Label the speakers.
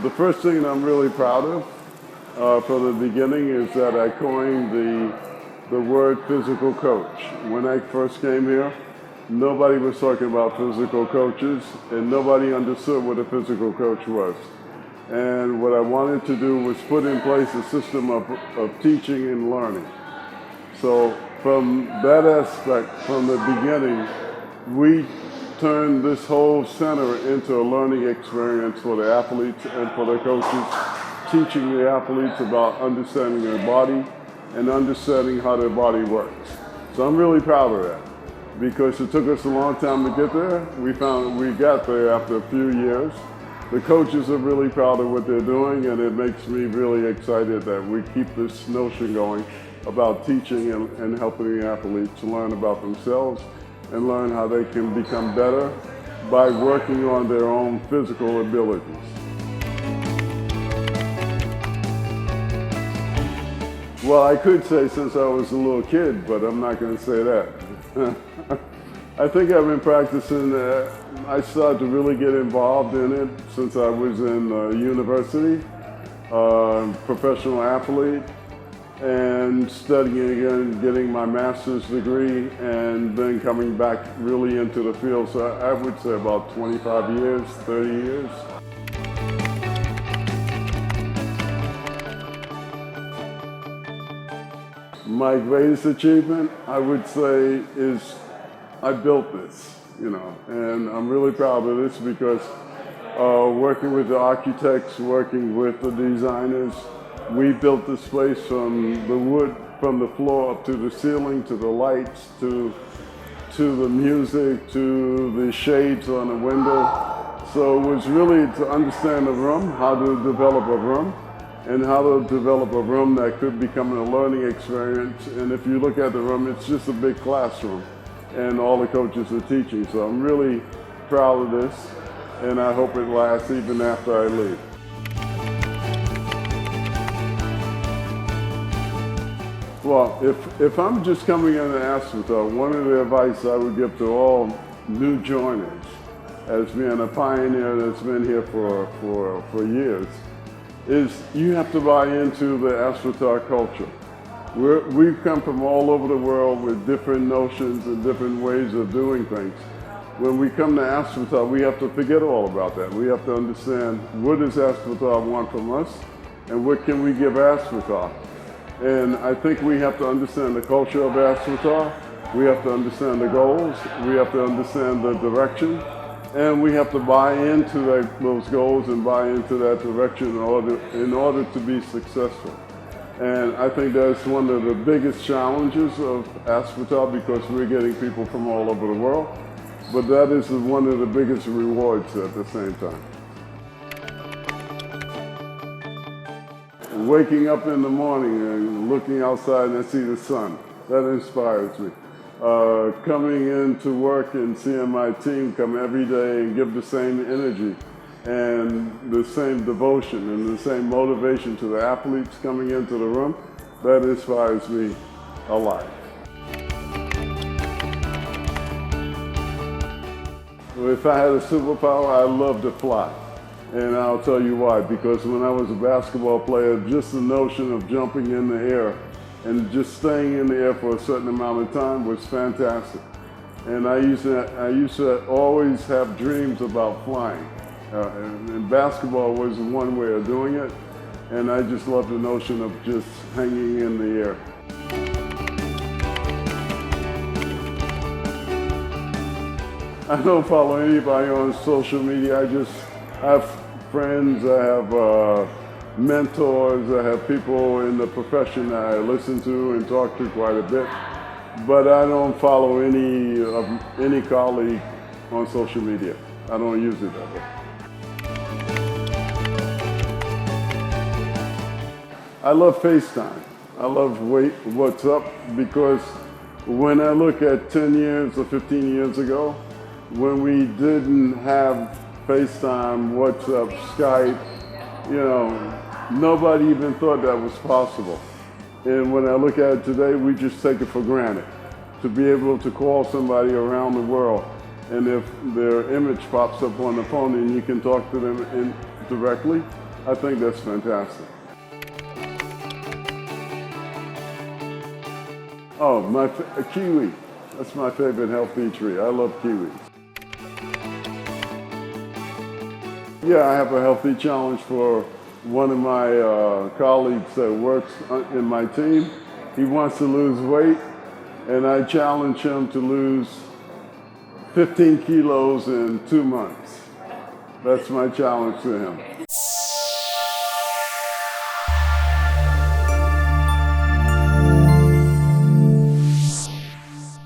Speaker 1: The first thing I'm really proud of from the beginning is that I coined the word physical coach. When I first came here, nobody was talking about physical coaches and nobody understood what a physical coach was. And what I wanted to do was put in place a system of teaching and learning. So from that aspect, from the beginning, we turned this whole center into a learning experience for the athletes and for the coaches, teaching the athletes about understanding their body and understanding how their body works. So I'm really proud of that because it took us a long time to get there. We got there after a few years. The coaches are really proud of what they're doing, and it makes me really excited that we keep this notion going about teaching and helping the athletes learn about themselves and learn how they can become better by working on their own physical abilities. Well, I could say since I was a little kid, but I'm not going to say that. I think I've been practicing, I started to really get involved in it since I was in university, professional athlete, and studying again, getting my master's degree, and then coming back really into the field. So I would say about 25 years, 30 years. My greatest achievement, I would say, is I built this, and I'm really proud of this because working with the architects, working with the designers, we built this place from the wood, from the floor up to the ceiling, to the lights, to the music, to the shades on the window. So it was really to understand the room, how to develop a room, and how to develop a room that could become a learning experience. And if you look at the room, it's just a big classroom, and all the coaches are teaching. So I'm really proud of this, and I hope it lasts even after I leave. Well, if I'm just coming into Aspetar, one of the advice I would give to all new joiners, as being a pioneer that's been here for years, is you have to buy into the Aspetar culture. We've come from all over the world with different notions and different ways of doing things. When we come to Aspetar, we have to forget all about that. We have to understand what does Aspetar want from us and what can we give Aspetar. And I think we have to understand the culture of Aspetar, we have to understand the goals, we have to understand the direction, and we have to buy into those goals and buy into that direction in order to be successful. And I think that's one of the biggest challenges of Aspetar because we're getting people from all over the world, but that is one of the biggest rewards at the same time. Waking up in the morning and looking outside and I see the sun, that inspires me. Coming into work and seeing my team come every day and give the same energy and the same devotion and the same motivation to the athletes coming into the room, that inspires me a lot. If I had a superpower, I'd love to fly. And I'll tell you why, because when I was a basketball player, just the notion of jumping in the air and just staying in the air for a certain amount of time was fantastic. And I used to always have dreams about flying. And basketball was one way of doing it, and I just love the notion of just hanging in the air. I don't follow anybody on social media. I just have friends, I have mentors, I have people in the profession that I listen to and talk to quite a bit, but I don't follow any colleague on social media. I don't use it that way. I love FaceTime. I love what's up because when I look at 10 years or 15 years ago, when we didn't have FaceTime, WhatsApp, Skype, nobody even thought that was possible. And when I look at it today, we just take it for granted to be able to call somebody around the world. And if their image pops up on the phone and you can talk to them directly, I think that's fantastic. Oh, a kiwi. That's my favorite healthy tree. I love kiwis. Yeah, I have a healthy challenge for one of my colleagues that works in my team. He wants to lose weight, and I challenge him to lose 15 kilos in 2 months. That's my challenge to him.